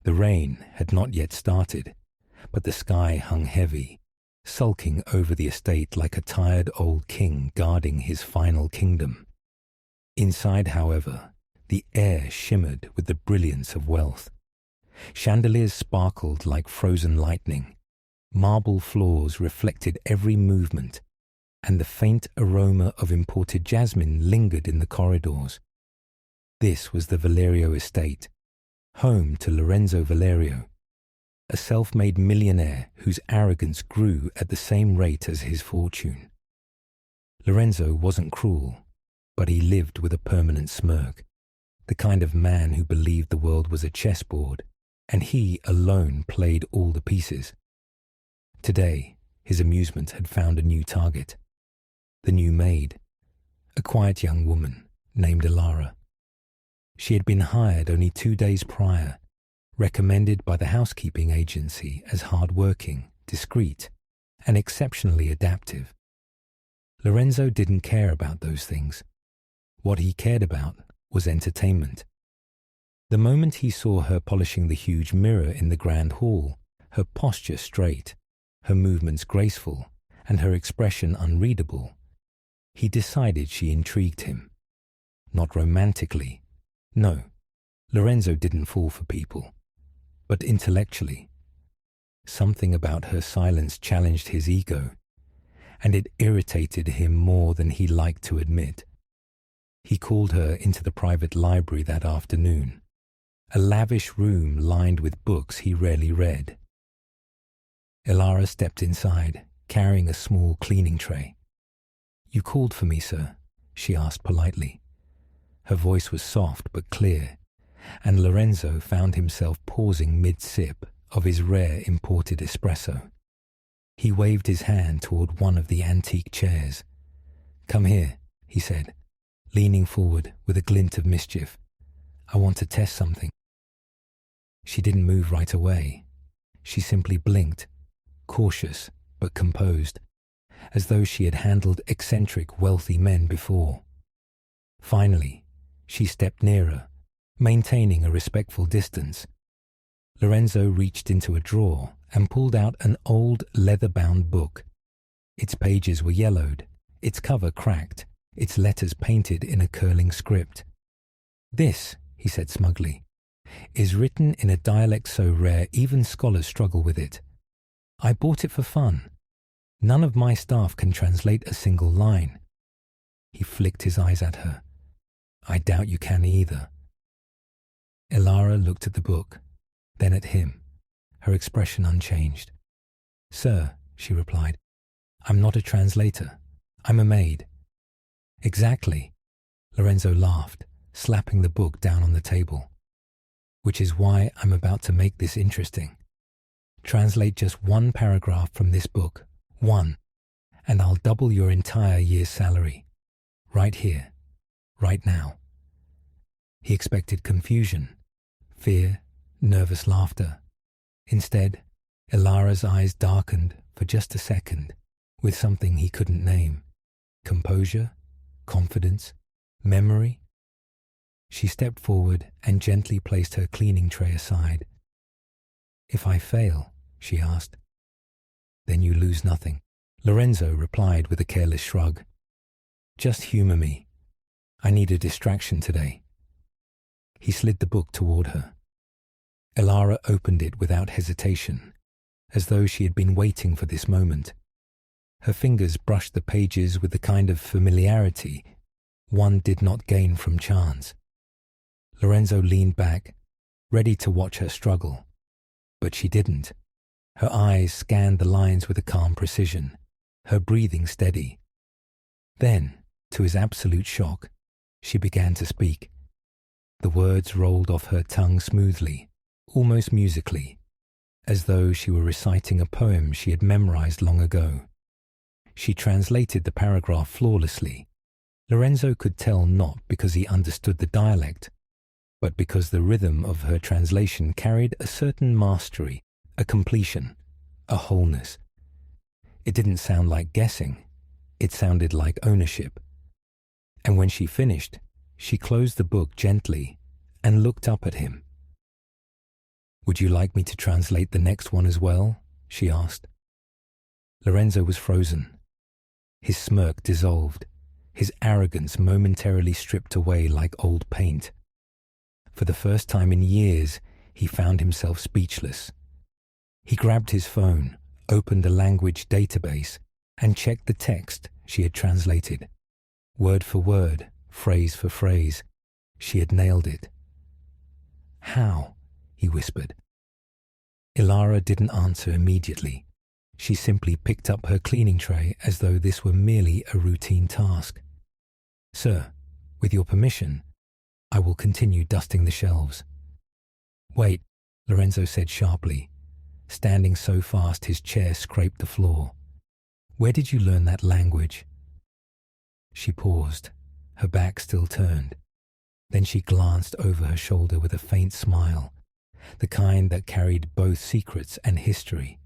The rain had not yet started, but the sky hung heavy, sulking over the estate like a tired old king guarding his final kingdom. Inside, however, the air shimmered with the brilliance of wealth. Chandeliers sparkled like frozen lightning, marble floors reflected every movement, and the faint aroma of imported jasmine lingered in the corridors. This was the Valerio estate, home to Lorenzo Valerio, a self-made millionaire whose arrogance grew at the same rate as his fortune. Lorenzo wasn't cruel, but he lived with a permanent smirk, the kind of man who believed the world was a chessboard, and he alone played all the pieces. Today, his amusement had found a new target. The new maid, a quiet young woman named Elara. She had been hired only 2 days prior, recommended by the housekeeping agency as hard-working, discreet, and exceptionally adaptive. Lorenzo didn't care about those things. What he cared about was entertainment. The moment he saw her polishing the huge mirror in the grand hall, her posture straight, her movements graceful, and her expression unreadable, he decided she intrigued him. Not romantically. No, Lorenzo didn't fall for people, but intellectually. Something about her silence challenged his ego, and it irritated him more than he liked to admit. He called her into the private library that afternoon, a lavish room lined with books he rarely read. Elara stepped inside, carrying a small cleaning tray. "You called for me, sir?" she asked politely. Her voice was soft but clear, and Lorenzo found himself pausing mid-sip of his rare imported espresso. He waved his hand toward one of the antique chairs. "Come here," he said, leaning forward with a glint of mischief. "I want to test something." She didn't move right away. She simply blinked, cautious but composed, as though she had handled eccentric, wealthy men before. Finally, she stepped nearer, maintaining a respectful distance. Lorenzo reached into a drawer and pulled out an old leather-bound book. Its pages were yellowed, its cover cracked, its letters painted in a curling script. "This," he said smugly, "is written in a dialect so rare even scholars struggle with it. I bought it for fun. None of my staff can translate a single line." He flicked his eyes at her. "I doubt you can either." Elara looked at the book, then at him, her expression unchanged. "Sir," she replied, "I'm not a translator. I'm a maid." "Exactly," Lorenzo laughed, slapping the book down on the table. "Which is why I'm about to make this interesting. Translate just one paragraph from this book, one, and I'll double your entire year's salary. Right here, right now." He expected confusion, fear, nervous laughter. Instead, Elara's eyes darkened for just a second with something he couldn't name. Composure, confidence, memory. She stepped forward and gently placed her cleaning tray aside. "If I fail," she asked. "Then you lose nothing," Lorenzo replied with a careless shrug. "Just humor me. I need a distraction today." He slid the book toward her. Elara opened it without hesitation, as though she had been waiting for this moment. Her fingers brushed the pages with the kind of familiarity one did not gain from chance. Lorenzo leaned back, ready to watch her struggle, but she didn't. Her eyes scanned the lines with a calm precision, her breathing steady. Then, to his absolute shock, she began to speak. The words rolled off her tongue smoothly, almost musically, as though she were reciting a poem she had memorized long ago. She translated the paragraph flawlessly. Lorenzo could tell not because he understood the dialect, but because the rhythm of her translation carried a certain mastery, a completion, a wholeness. It didn't sound like guessing. It sounded like ownership. And when she finished, she closed the book gently and looked up at him. "Would you like me to translate the next one as well?" she asked. Lorenzo was frozen. His smirk dissolved, his arrogance momentarily stripped away like old paint. For the first time in years, he found himself speechless. He grabbed his phone, opened a language database, and checked the text she had translated. Word for word, phrase for phrase, she had nailed it. "How?" he whispered. Ilara didn't answer immediately. She simply picked up her cleaning tray as though this were merely a routine task. "Sir, with your permission, I will continue dusting the shelves." "Wait," Lorenzo said sharply, standing so fast his chair scraped the floor. "Where did you learn that language?" She paused, her back still turned. Then she glanced over her shoulder with a faint smile, the kind that carried both secrets and history.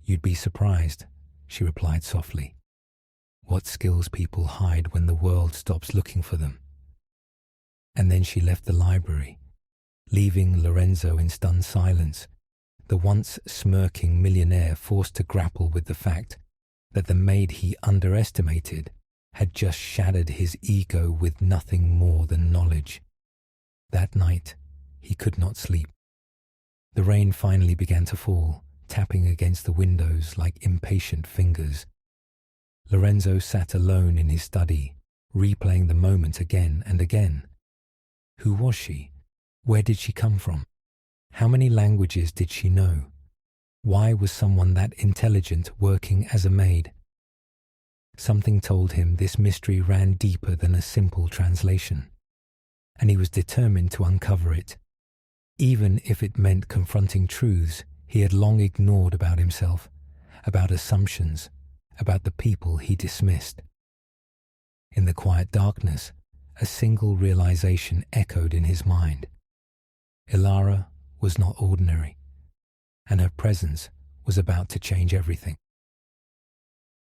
"You'd be surprised," she replied softly, "what skills people hide when the world stops looking for them." And then she left the library, leaving Lorenzo in stunned silence, the once smirking millionaire forced to grapple with the fact that the maid he underestimated had just shattered his ego with nothing more than knowledge. That night, he could not sleep. The rain finally began to fall, tapping against the windows like impatient fingers. Lorenzo sat alone in his study, replaying the moment again and again. Who was she? Where did she come from? How many languages did she know? Why was someone that intelligent working as a maid? Something told him this mystery ran deeper than a simple translation, and he was determined to uncover it, even if it meant confronting truths he had long ignored about himself, about assumptions, about the people he dismissed. In the quiet darkness, a single realization echoed in his mind. Ilara was not ordinary, and her presence was about to change everything.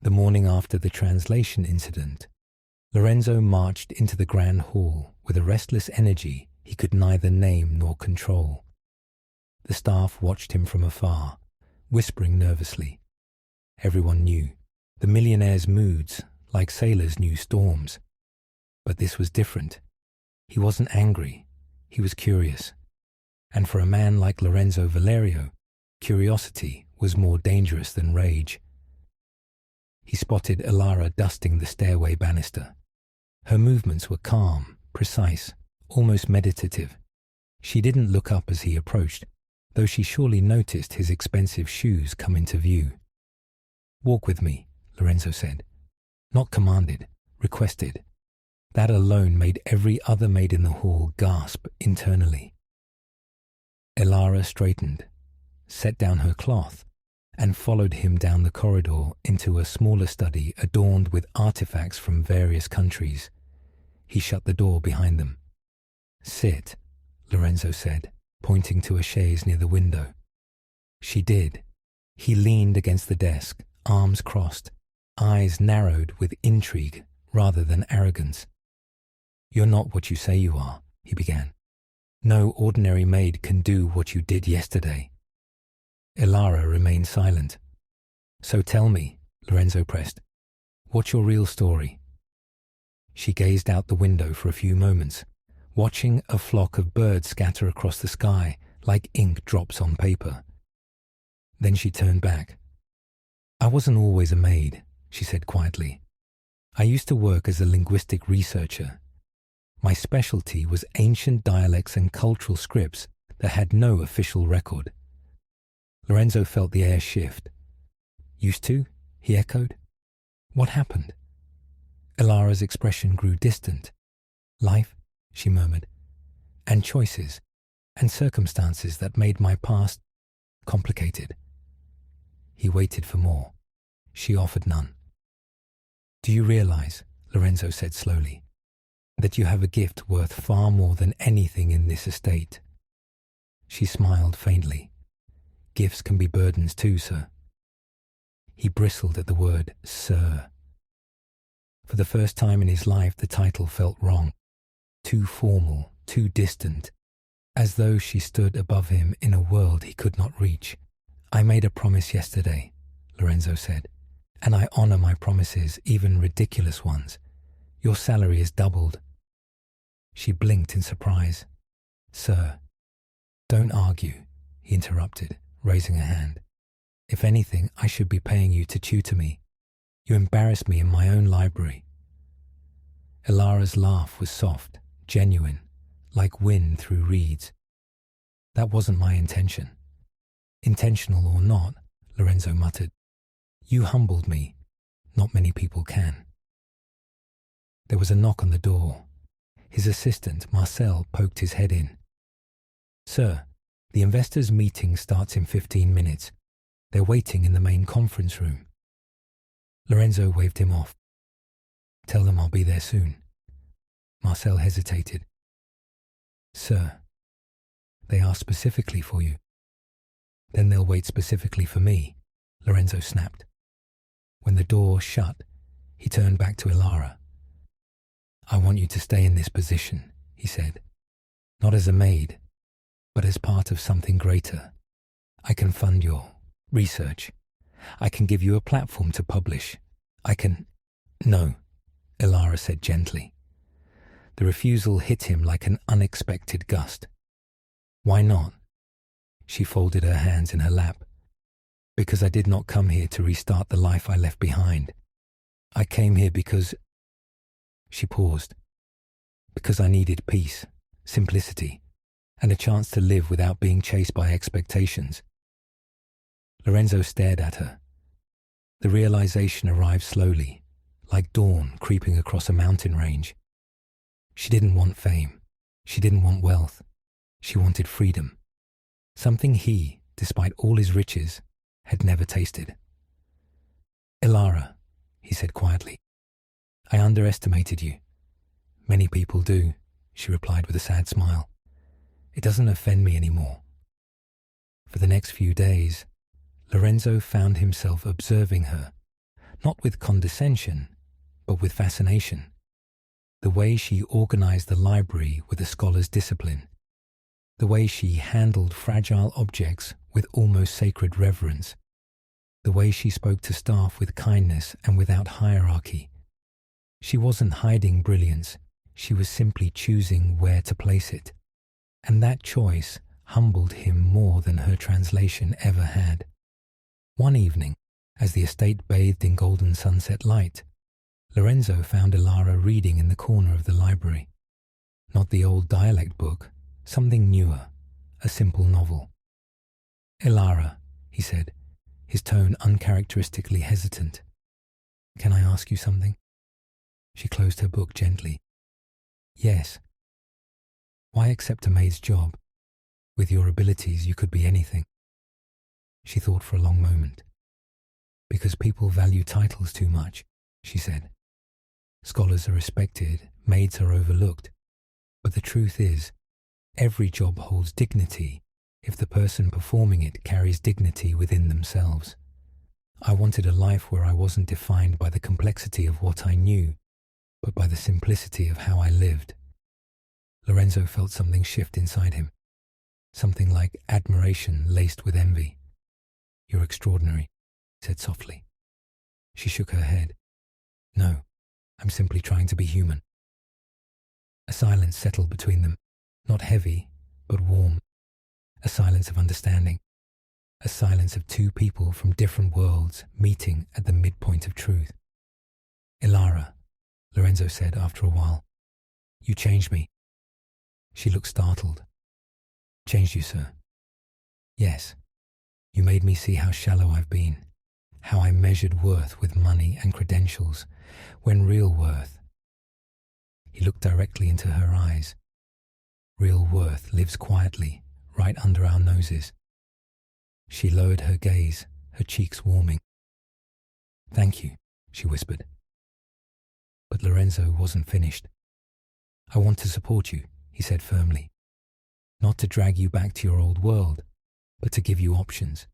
The morning after the translation incident, Lorenzo marched into the grand hall with a restless energy he could neither name nor control. The staff watched him from afar, whispering nervously. Everyone knew the millionaire's moods, like sailors knew storms. But this was different. He wasn't angry, he was curious. And for a man like Lorenzo Valerio, curiosity was more dangerous than rage. He spotted Ilara dusting the stairway banister. Her movements were calm, precise, almost meditative. She didn't look up as he approached, though she surely noticed his expensive shoes come into view. "Walk with me," Lorenzo said. Not commanded, requested. That alone made every other maid in the hall gasp internally. Ilara straightened, set down her cloth, and followed him down the corridor into a smaller study adorned with artifacts from various countries. He shut the door behind them. "Sit," Lorenzo said, pointing to a chaise near the window. She did. He leaned against the desk, arms crossed, eyes narrowed with intrigue rather than arrogance. "You're not what you say you are," he began. "No ordinary maid can do what you did yesterday." Ilara remained silent. "So tell me," Lorenzo pressed, "what's your real story?" She gazed out the window for a few moments, watching a flock of birds scatter across the sky like ink drops on paper. Then she turned back. "I wasn't always a maid," she said quietly. "I used to work as a linguistic researcher. My specialty was ancient dialects and cultural scripts that had no official record." Lorenzo felt the air shift. "Used to?" he echoed. "What happened?" Ilara's expression grew distant. "Life," she murmured, "and choices, and circumstances that made my past complicated." He waited for more. She offered none. "Do you realize," Lorenzo said slowly, "that you have a gift worth far more than anything in this estate?" She smiled faintly. "Gifts can be burdens too, sir." He bristled at the word, sir. For the first time in his life, the title felt wrong. Too formal, too distant. as though she stood above him in a world he could not reach. "I made a promise yesterday," Lorenzo said, "and I honor my promises, even ridiculous ones. Your salary is doubled." She blinked in surprise. "Sir, don't argue," he interrupted, raising a hand. "If anything, I should be paying you to tutor me. You embarrassed me in my own library." Ilara's laugh was soft, genuine, like wind through reeds. "That wasn't my intention." "Intentional or not," Lorenzo muttered, "you humbled me. Not many people can." There was a knock on the door. His assistant, Marcel, poked his head in. "Sir, the investors' meeting starts in 15 minutes. They're waiting in the main conference room." Lorenzo waved him off. "Tell them I'll be there soon." Marcel hesitated. "Sir, they asked specifically for you." "Then they'll wait specifically for me," Lorenzo snapped. When the door shut, he turned back to Ilara. "I want you to stay in this position," he said. "Not as a maid, but as part of something greater. I can fund your research. I can give you a platform to publish. I can—" "No," Ilara said gently. The refusal hit him like an unexpected gust. "Why not?" She folded her hands in her lap. "Because I did not come here to restart the life I left behind. I came here because—" She paused. "Because I needed peace, simplicity, and a chance to live without being chased by expectations." Lorenzo stared at her. The realization arrived slowly, like dawn creeping across a mountain range. She didn't want fame. She didn't want wealth. She wanted freedom. Something he, despite all his riches, had never tasted. "Ilara," he said quietly, "I underestimated you." "Many people do," she replied with a sad smile. "It doesn't offend me anymore." For the next few days, Lorenzo found himself observing her, not with condescension, but with fascination. The way she organized the library with a scholar's discipline, the way she handled fragile objects with almost sacred reverence, the way she spoke to staff with kindness and without hierarchy. She wasn't hiding brilliance, she was simply choosing where to place it. And that choice humbled him more than her translation ever had. One evening, as the estate bathed in golden sunset light, Lorenzo found Ilara reading in the corner of the library. Not the old dialect book, something newer, a simple novel. "Ilara," he said, his tone uncharacteristically hesitant. "Can I ask you something?" She closed her book gently. "Yes." "Why accept a maid's job? With your abilities, you could be anything." She thought for a long moment. "Because people value titles too much," she said. "Scholars are respected, maids are overlooked. But the truth is, every job holds dignity if the person performing it carries dignity within themselves. I wanted a life where I wasn't defined by the complexity of what I knew, but by the simplicity of how I lived." Lorenzo felt something shift inside him, something like admiration laced with envy. "You're extraordinary," he said softly. She shook her head. "No, I'm simply trying to be human." A silence settled between them, not heavy, but warm. A silence of understanding. A silence of two people from different worlds meeting at the midpoint of truth. "Ilara," Lorenzo said after a while, "you changed me." She looked startled. "Changed you, sir?" "Yes. You made me see how shallow I've been, how I measured worth with money and credentials, when real worth—" He looked directly into her eyes. "Real worth lives quietly, right under our noses." She lowered her gaze, her cheeks warming. "Thank you," she whispered. But Lorenzo wasn't finished. "I want to support you," he said firmly. "Not to drag you back to your old world, but to give you options.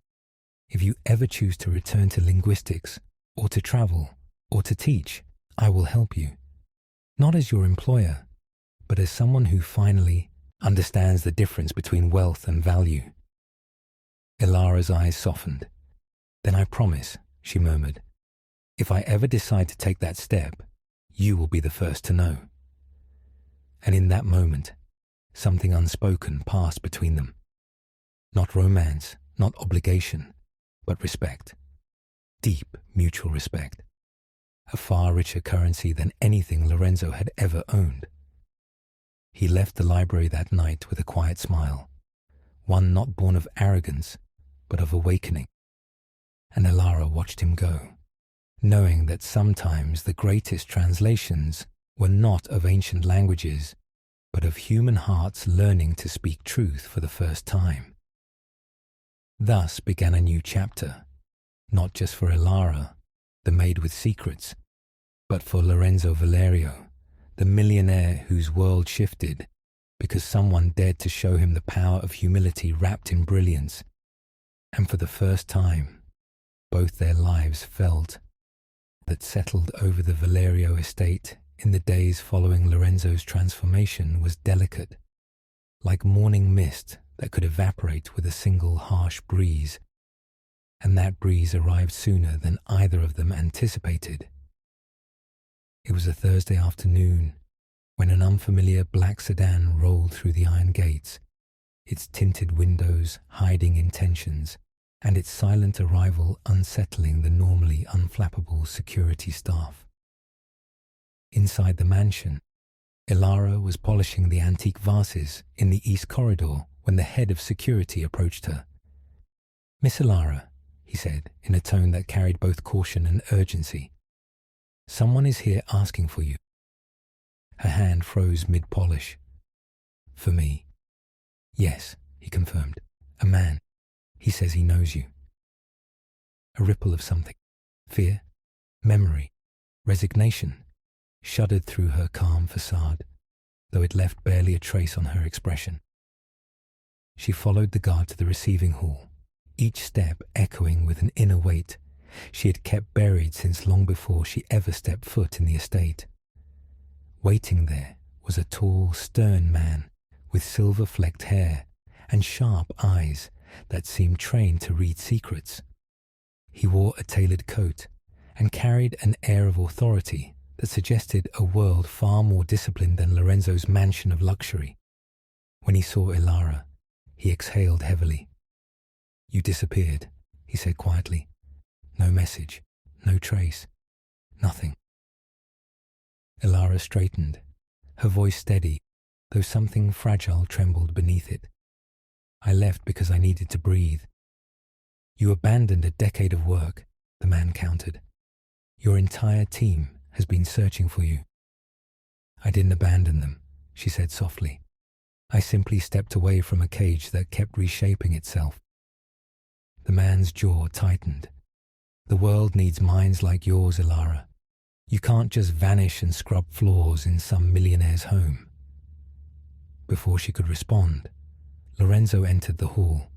If you ever choose to return to linguistics, or to travel, or to teach, I will help you. Not as your employer, but as someone who finally understands the difference between wealth and value. Ilara's eyes softened. Then I promise, she murmured, if I ever decide to take that step, you will be the first to know. And in that moment, something unspoken passed between them. Not romance, not obligation, but respect. Deep mutual respect. A far richer currency than anything Lorenzo had ever owned. He left the library that night with a quiet smile, one not born of arrogance, but of awakening. And Ilara watched him go, knowing that sometimes the greatest translations were not of ancient languages, but of human hearts learning to speak truth for the first time. Thus began a new chapter, not just for Ilara, the maid with secrets, but for Lorenzo Valerio, the millionaire whose world shifted because someone dared to show him the power of humility wrapped in brilliance. And for the first time, both their lives felt that settled over the Valerio estate in the days following Lorenzo's transformation was delicate, like morning mist that could evaporate with a single harsh breeze. And that breeze arrived sooner than either of them anticipated. It was a Thursday afternoon when an unfamiliar black sedan rolled through the iron gates, its tinted windows hiding intentions, and its silent arrival unsettling the normally unflappable security staff. Inside the mansion, Ilara was polishing the antique vases in the east corridor when the head of security approached her. "Miss Ilara," he said in a tone that carried both caution and urgency, "someone is here asking for you." Her hand froze mid-polish. "For me?" "Yes," he confirmed. "A man. He says he knows you." A ripple of something, fear, memory, resignation, shuddered through her calm facade, though it left barely a trace on her expression. She followed the guard to the receiving hall, each step echoing with an inner weight she had kept buried since long before she ever stepped foot in the estate. Waiting there was a tall, stern man with silver-flecked hair and sharp eyes that seemed trained to read secrets. He wore a tailored coat and carried an air of authority that suggested a world far more disciplined than Lorenzo's mansion of luxury. When he saw Ilara, he exhaled heavily. "You disappeared," he said quietly. "No message, no trace, nothing." Ilara straightened, her voice steady, though something fragile trembled beneath it. "I left because I needed to breathe." "You abandoned a decade of work," the man countered. "Your entire team has been searching for you." "I didn't abandon them," she said softly. "I simply stepped away from a cage that kept reshaping itself." The man's jaw tightened. "The world needs minds like yours, Ilara. You can't just vanish and scrub floors in some millionaire's home." Before she could respond, Lorenzo entered the hall.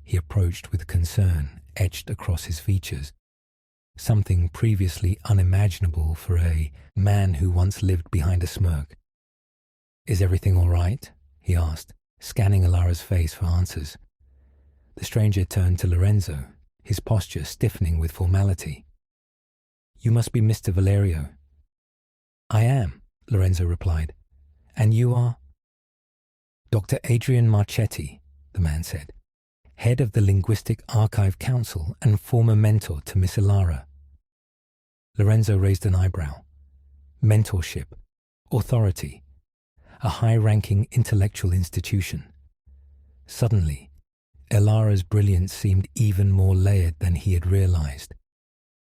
He approached with concern etched across his features, something previously unimaginable for a man who once lived behind a smirk. "Is everything all right?" he asked, scanning Ilara's face for answers. The stranger turned to Lorenzo, his posture stiffening with formality. "You must be Mr. Valerio." "I am," Lorenzo replied. "And you are?" "Dr. Adrian Marchetti," the man said, "head of the Linguistic Archive Council and former mentor to Miss Ilara." Lorenzo raised an eyebrow. Mentorship, authority, a high-ranking intellectual institution. Suddenly, Ilara's brilliance seemed even more layered than he had realized.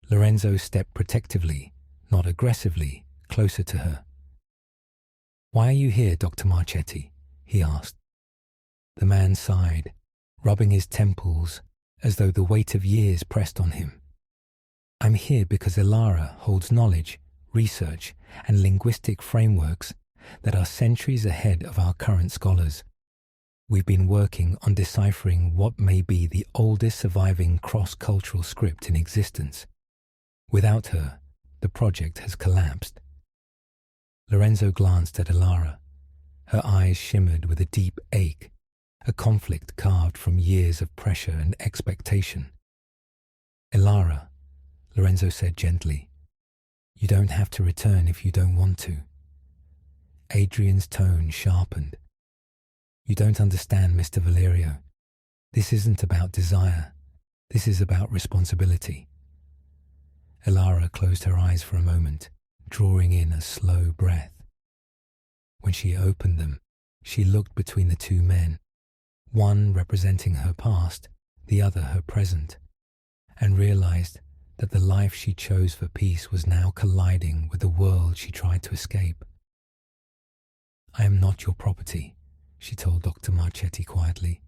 Lorenzo stepped protectively, not aggressively, closer to her. "Why are you here, Dr. Marchetti?" he asked. The man sighed, rubbing his temples as though the weight of years pressed on him. "I'm here because Ilara holds knowledge, research, and linguistic frameworks that are centuries ahead of our current scholars. We've been working on deciphering what may be the oldest surviving cross-cultural script in existence. Without her, the project has collapsed." Lorenzo glanced at Ilara, Her eyes shimmered with a deep ache, a conflict carved from years of pressure and expectation. "Elara," Lorenzo said gently, "you don't have to return if you don't want to." Adrian's tone sharpened. "You don't understand, Mr. Valerio. This isn't about desire. This is about responsibility." Elara closed her eyes for a moment, drawing in a slow breath. When she opened them, she looked between the two men, one representing her past, the other her present, and realized that the life she chose for peace was now colliding with the world she tried to escape. "I am not your property," she told Dr. Marchetti quietly,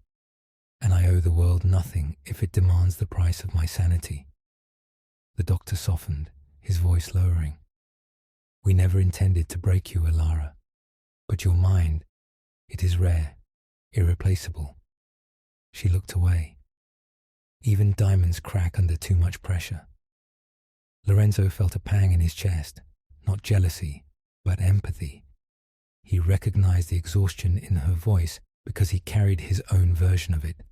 "and I owe the world nothing if it demands the price of my sanity." The doctor softened, his voice lowering. "We never intended to break you, Elara, but your mind, it is rare, irreplaceable." She looked away. Even diamonds crack under too much pressure. Lorenzo felt a pang in his chest, not jealousy, but empathy. He recognized the exhaustion in her voice because he carried his own version of it,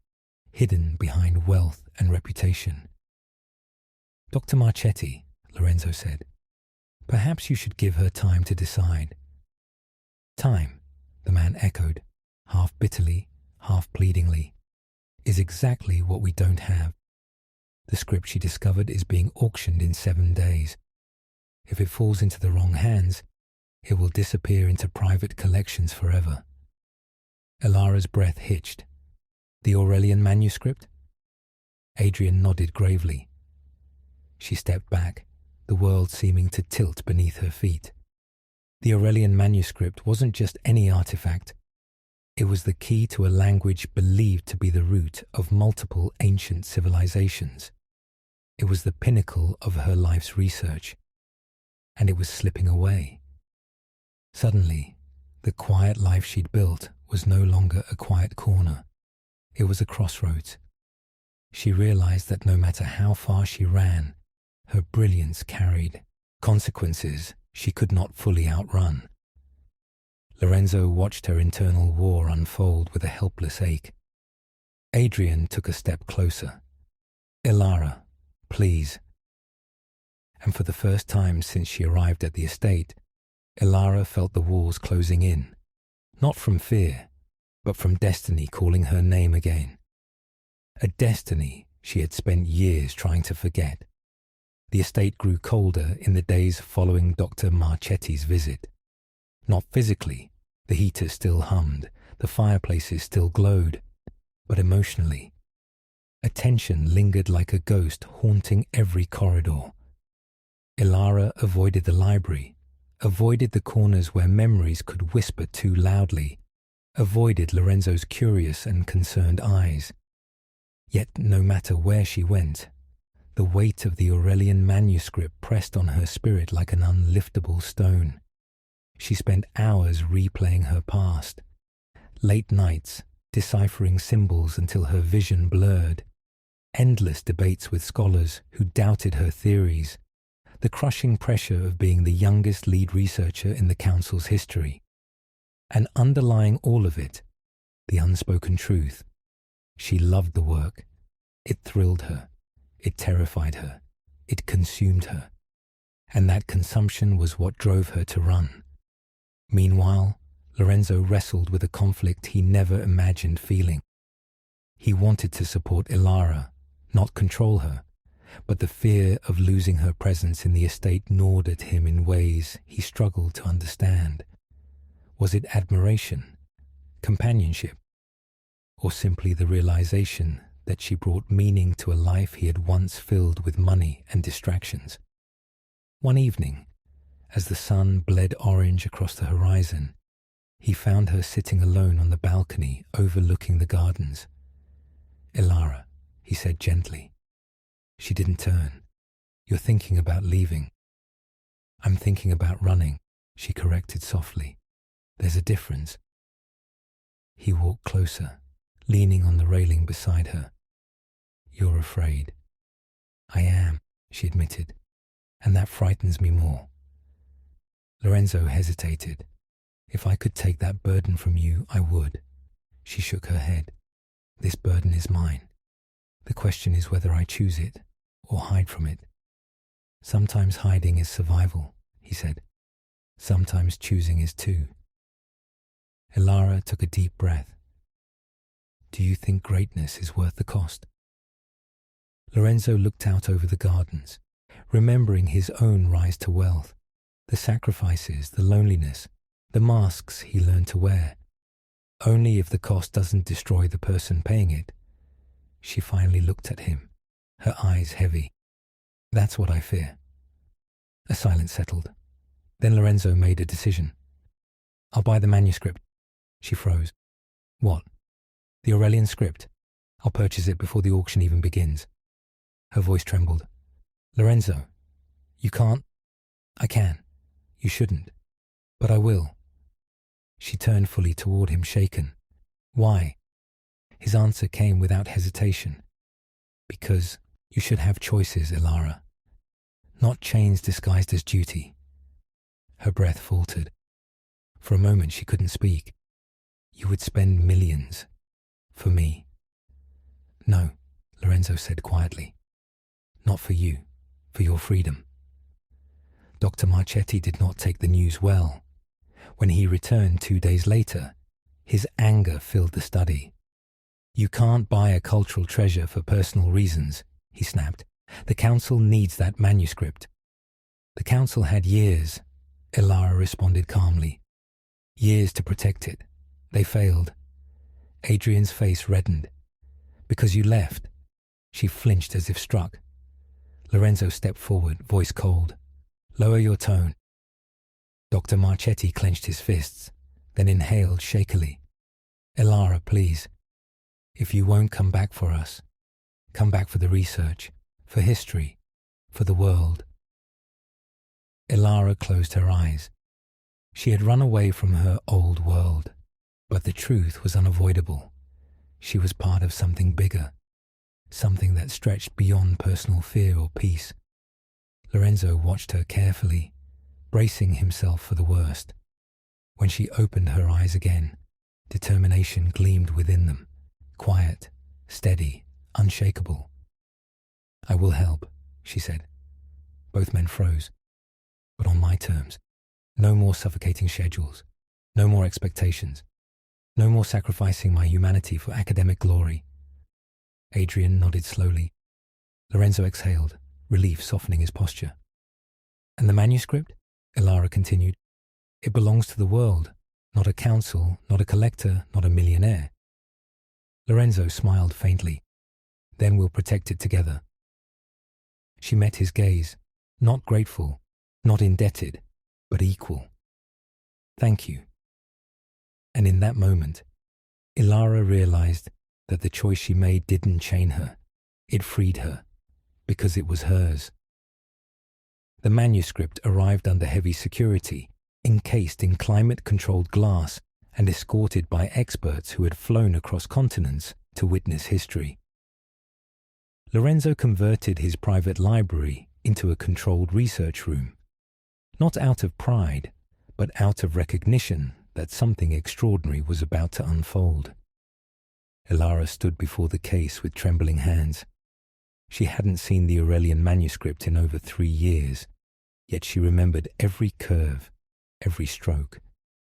hidden behind wealth and reputation. "Dr. Marchetti," Lorenzo said, "perhaps you should give her time to decide." "Time," the man echoed, half bitterly, half pleadingly, "is exactly what we don't have. The script she discovered is being auctioned in 7 days. If it falls into the wrong hands, it will disappear into private collections forever." Elara's breath hitched. "The Aurelian manuscript?" Adrian nodded gravely. She stepped back, the world seeming to tilt beneath her feet. The Aurelian manuscript wasn't just any artifact. It was the key to a language believed to be the root of multiple ancient civilizations. It was the pinnacle of her life's research, and it was slipping away. Suddenly, the quiet life she'd built was no longer a quiet corner. It was a crossroads. She realized that no matter how far she ran, her brilliance carried consequences she could not fully outrun. Lorenzo watched her internal war unfold with a helpless ache. Adrian took a step closer. "Elara, please." And for the first time since she arrived at the estate, Elara felt the walls closing in, not from fear, but from destiny calling her name again. A destiny she had spent years trying to forget. The estate grew colder in the days following Dr. Marchetti's visit. Not physically, the heaters still hummed, the fireplaces still glowed, but emotionally. A tension lingered like a ghost haunting every corridor. Elara avoided the library, avoided the corners where memories could whisper too loudly, avoided Lorenzo's curious and concerned eyes. Yet no matter where she went, the weight of the Aurelian manuscript pressed on her spirit like an unliftable stone. She spent hours replaying her past, late nights deciphering symbols until her vision blurred, endless debates with scholars who doubted her theories, the crushing pressure of being the youngest lead researcher in the Council's history. And underlying all of it, the unspoken truth. She loved the work. It thrilled her. It terrified her. It consumed her. And that consumption was what drove her to run. Meanwhile, Lorenzo wrestled with a conflict he never imagined feeling. He wanted to support Elara, not control her, but the fear of losing her presence in the estate gnawed at him in ways he struggled to understand. Was it admiration, companionship, or simply the realization that she brought meaning to a life he had once filled with money and distractions? One evening, as the sun bled orange across the horizon, he found her sitting alone on the balcony overlooking the gardens. "Elara," he said gently. She didn't turn. "You're thinking about leaving." "I'm thinking about running," she corrected softly. "There's a difference." He walked closer, leaning on the railing beside her. "You're afraid." "I am," she admitted, "and that frightens me more." Lorenzo hesitated. If I could take that burden from you, I would. She shook her head. This burden is mine. The question is whether I choose it or hide from it. Sometimes hiding is survival, he said. Sometimes choosing is too. Ilara took a deep breath. Do you think greatness is worth the cost? Lorenzo looked out over the gardens, remembering his own rise to wealth, the sacrifices, the loneliness, the masks he learned to wear. Only if the cost doesn't destroy the person paying it. She finally looked at him, her eyes heavy. That's what I fear. A silence settled. Then Lorenzo made a decision. I'll buy the manuscript. She froze. What? The Aurelian script. I'll purchase it before the auction even begins. Her voice trembled. Lorenzo, you can't. I can. You shouldn't. But I will. She turned fully toward him, shaken. Why? His answer came without hesitation. Because you should have choices, Ilara. Not chains disguised as duty. Her breath faltered. For a moment she couldn't speak. You would spend millions. For me. No, Lorenzo said quietly. Not for you. For your freedom. Dr. Marchetti did not take the news well. When he returned 2 days later, his anger filled the study. You can't buy a cultural treasure for personal reasons, he snapped. The council needs that manuscript. The council had years, Ilara responded calmly. Years to protect it. They failed. Adrian's face reddened. Because you left. She flinched as if struck. Lorenzo stepped forward, voice cold. Lower your tone. Dr. Marchetti clenched his fists, then inhaled shakily. Ilara, please. If you won't come back for us, come back for the research, for history, for the world. Ilara closed her eyes. She had run away from her old world, but the truth was unavoidable. She was part of something bigger, something that stretched beyond personal fear or peace. Lorenzo watched her carefully, bracing himself for the worst. When she opened her eyes again, determination gleamed within them, quiet, steady, unshakable. I will help, she said. Both men froze. But on my terms. No more suffocating schedules. No more expectations. No more sacrificing my humanity for academic glory. Adrian nodded slowly. Lorenzo exhaled, relief softening his posture. And the manuscript? Ilara continued. It belongs to the world, not a council, not a collector, not a millionaire. Lorenzo smiled faintly. Then we'll protect it together. She met his gaze, not grateful, not indebted, but equal. Thank you. And in that moment, Ilara realized that the choice she made didn't chain her. It freed her, because it was hers. The manuscript arrived under heavy security, encased in climate-controlled glass and escorted by experts who had flown across continents to witness history. Lorenzo converted his private library into a controlled research room, not out of pride, but out of recognition that something extraordinary was about to unfold. Ilara stood before the case with trembling hands. She hadn't seen the Aurelian manuscript in over 3 years, yet she remembered every curve, every stroke,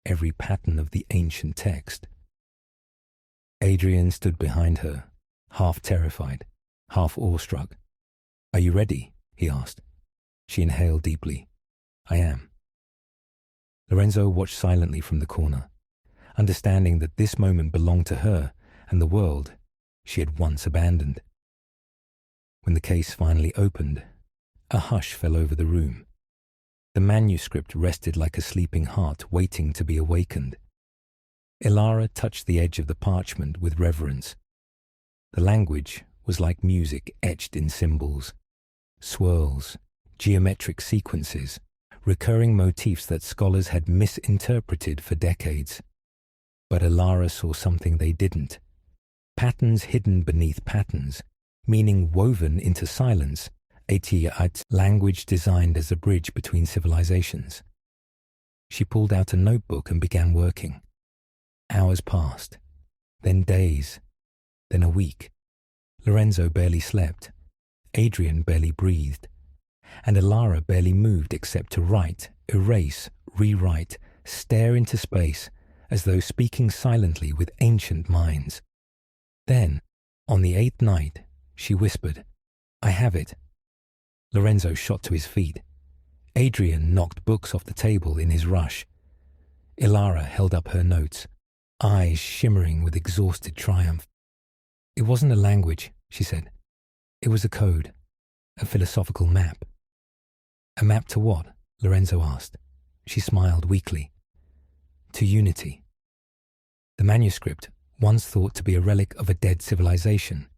every pattern of the ancient text. Adrian stood behind her, half terrified, half awestruck. Are you ready? He asked. She inhaled deeply. I am. Lorenzo watched silently from the corner, understanding that this moment belonged to her and the world she had once abandoned. When the case finally opened, a hush fell over the room. The manuscript rested like a sleeping heart waiting to be awakened. Ilara touched the edge of the parchment with reverence. The language was like music etched in symbols, swirls, geometric sequences, recurring motifs that scholars had misinterpreted for decades. But Ilara saw something they didn't. Patterns hidden beneath patterns, meaning woven into silence, language designed as a bridge between civilizations. She pulled out a notebook and began working. Hours passed, then days, then a week. Lorenzo barely slept. Adrian barely breathed. And Ilara barely moved except to write, erase, rewrite, stare into space, as though speaking silently with ancient minds. Then, on the 8th night, she whispered, "I have it." Lorenzo shot to his feet. Adrian knocked books off the table in his rush. Ilara held up her notes, eyes shimmering with exhausted triumph. "It wasn't a language," she said. "It was a code, a philosophical map." "A map to what?" Lorenzo asked. She smiled weakly. "To unity." The manuscript, once thought to be a relic of a dead civilization,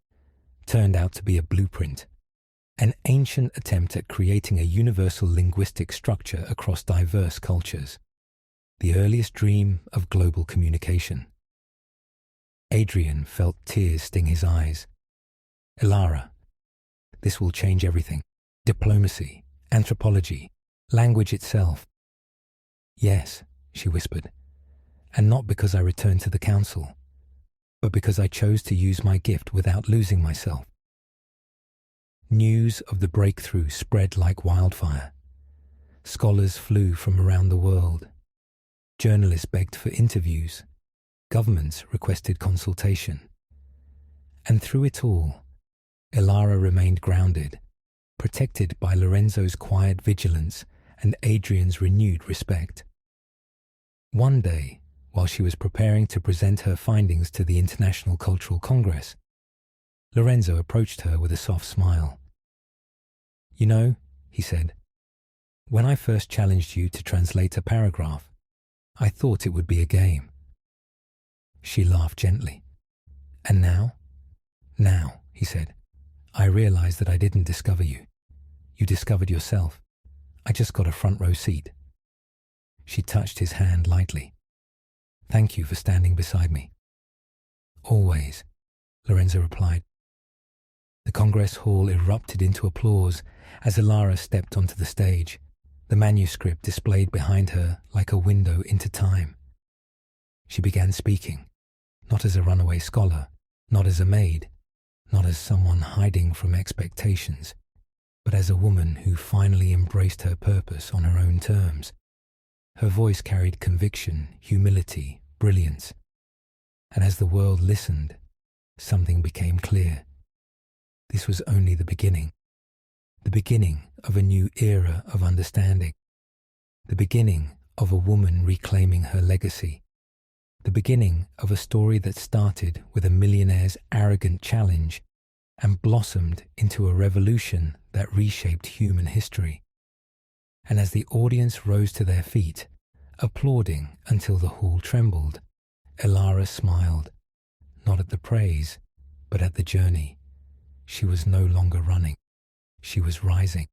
turned out to be a blueprint, an ancient attempt at creating a universal linguistic structure across diverse cultures, the earliest dream of global communication. Adrian felt tears sting his eyes. "Ilara, this will change everything. Diplomacy, anthropology, language itself." "Yes," she whispered, "and not because I returned to the council, but because I chose to use my gift without losing myself." News of the breakthrough spread like wildfire. Scholars flew from around the world. Journalists begged for interviews. Governments requested consultation. And through it all, Ilara remained grounded, protected by Lorenzo's quiet vigilance and Adrian's renewed respect. One day, while she was preparing to present her findings to the International Cultural Congress, Lorenzo approached her with a soft smile. "You know," he said, "when I first challenged you to translate a paragraph, I thought it would be a game." She laughed gently. "And now?" "Now," he said, "I realize that I didn't discover you. You discovered yourself. I just got a front row seat." She touched his hand lightly. "Thank you for standing beside me." "Always," Lorenzo replied. The Congress Hall erupted into applause as Ilara stepped onto the stage, the manuscript displayed behind her like a window into time. She began speaking, not as a runaway scholar, not as a maid, not as someone hiding from expectations, but as a woman who finally embraced her purpose on her own terms. Her voice carried conviction, humility, brilliance. And as the world listened, something became clear. This was only the beginning of a new era of understanding, the beginning of a woman reclaiming her legacy, the beginning of a story that started with a millionaire's arrogant challenge and blossomed into a revolution that reshaped human history. And as the audience rose to their feet, applauding until the hall trembled, Ilara smiled, not at the praise, but at the journey. She was no longer running. She was rising.